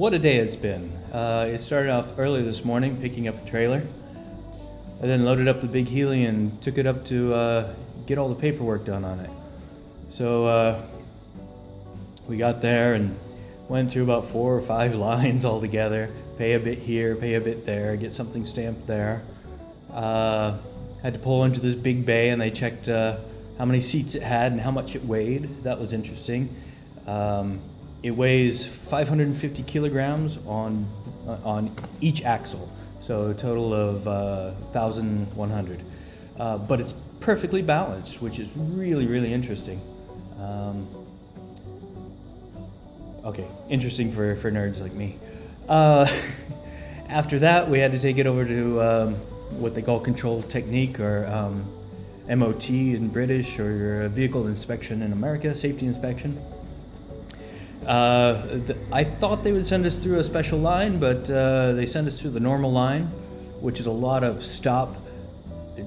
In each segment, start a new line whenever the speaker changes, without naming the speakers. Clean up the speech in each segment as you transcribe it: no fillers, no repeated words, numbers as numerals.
What a day it's been. It started off early this morning picking up a trailer. I then loaded up the Big Heeley and took it up to get all the paperwork done on it. So we got there and went through about 4 or 5 lines altogether. Pay a bit here, pay a bit there, get something stamped there. Had to pull into this big bay and they checked how many seats it had and how much it weighed. That was interesting. It weighs 550 kilograms on each axle, so a total of 1,100. But it's perfectly balanced, which is really, really interesting. Okay, interesting for nerds like me. After that, we had to take it over to what they call control technique, or MOT in British, or vehicle inspection in America, safety inspection. I thought they would send us through a special line, but they sent us through the normal line, which is a lot of stop,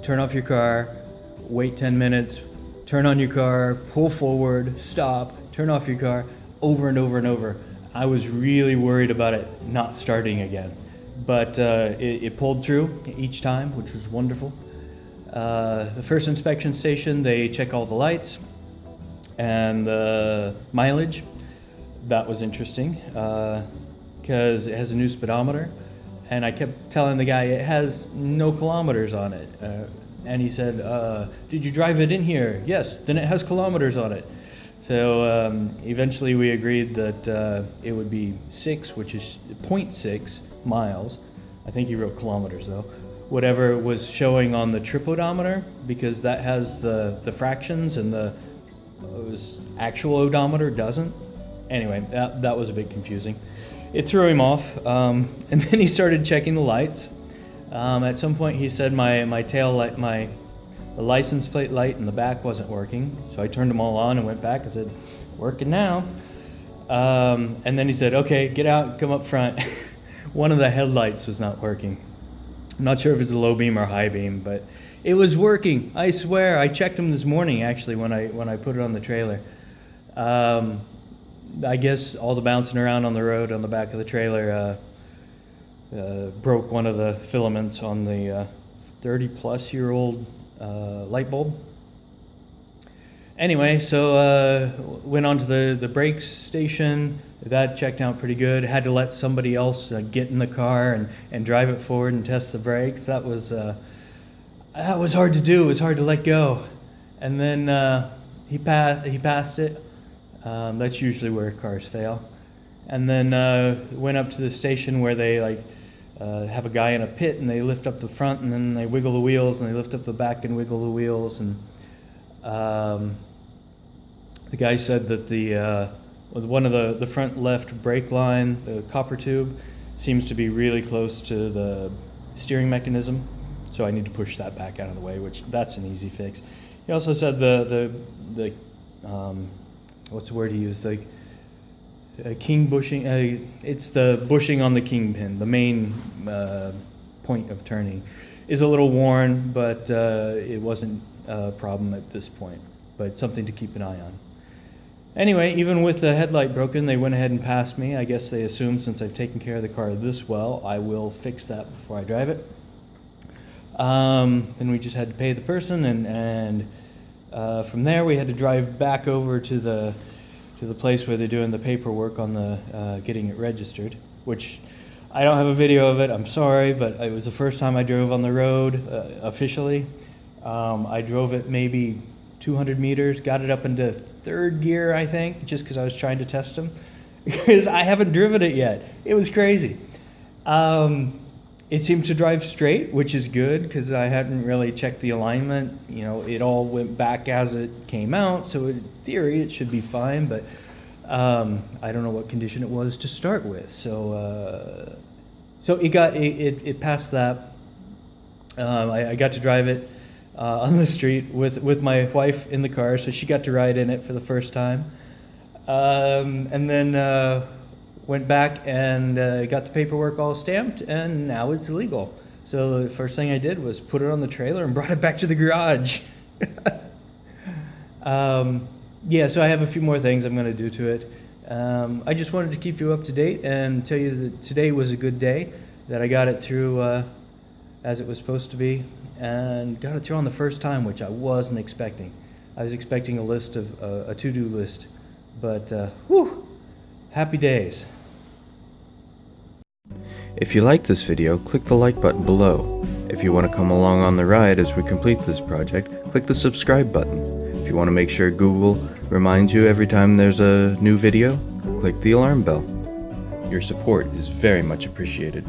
turn off your car, wait 10 minutes, turn on your car, pull forward, stop, turn off your car, over and over and over. I was really worried about it not starting again, but it pulled through each time, which was wonderful. The first inspection station, they check all the lights and the mileage. That was interesting because it has a new speedometer, and I kept telling the guy it has no kilometers on it, and he said, did you drive it in here? Yes, then it has kilometers on it. So eventually we agreed that it would be 6, which is 0.6 miles. I think he wrote kilometers though. Whatever was showing on the trip odometer, because that has the fractions and the actual odometer doesn't. Anyway, that was a bit confusing. It threw him off, and then he started checking the lights. At some point he said my tail light, the license plate light in the back wasn't working, so I turned them all on and went back and said, working now. And then he said, okay, get out, come up front. One of the headlights was not working. I'm not sure if it's a low beam or high beam, but it was working. I swear, I checked them this morning actually when I put it on the trailer. I guess all the bouncing around on the road on the back of the trailer broke one of the filaments on the 30-plus-year-old light bulb. Anyway, so went on to the brakes station. That checked out pretty good. Had to let somebody else get in the car and drive it forward and test the brakes. That was hard to do. It was hard to let go. And then he passed it. That's usually where cars fail. And then went up to the station where they have a guy in a pit, and they lift up the front, and then they wiggle the wheels, and they lift up the back and wiggle the wheels. And the guy said that one of the front left brake line, the copper tube, seems to be really close to the steering mechanism, so I need to push that back out of the way, which that's an easy fix. He also said the what's the word he used? Like king bushing. It's the bushing on the kingpin, the main point of turning, is a little worn, but it wasn't a problem at this point. But something to keep an eye on. Anyway, even with the headlight broken, they went ahead and passed me. I guess they assumed since I've taken care of the car this well, I will fix that before I drive it. Then we just had to pay the person, and from there we had to drive back over to the place where they're doing the paperwork on the getting it registered, which I don't have a video of it. I'm sorry, but it was the first time I drove on the road officially. I drove it maybe 200 meters, got it up into 3rd gear, I think, just because I was trying to test them, because I haven't driven it yet. It was crazy. It seems to drive straight, which is good, because I hadn't really checked the alignment. You know, it all went back as it came out, so in theory it should be fine, but I don't know what condition it was to start with. So it passed that. I got to drive it on the street with my wife in the car, so she got to ride in it for the first time. And then went back and got the paperwork all stamped, and now it's legal. So the first thing I did was put it on the trailer and brought it back to the garage. Yeah, so I have a few more things I'm going to do to it. I just wanted to keep you up to date and tell you that today was a good day, that I got it through as it was supposed to be, and got it through on the first time, which I wasn't expecting. I was expecting a list of a to-do list, but whew, happy days.
If you liked this video, click the like button below. If you want to come along on the ride as we complete this project, click the subscribe button. If you want to make sure Google reminds you every time there's a new video, click the alarm bell. Your support is very much appreciated.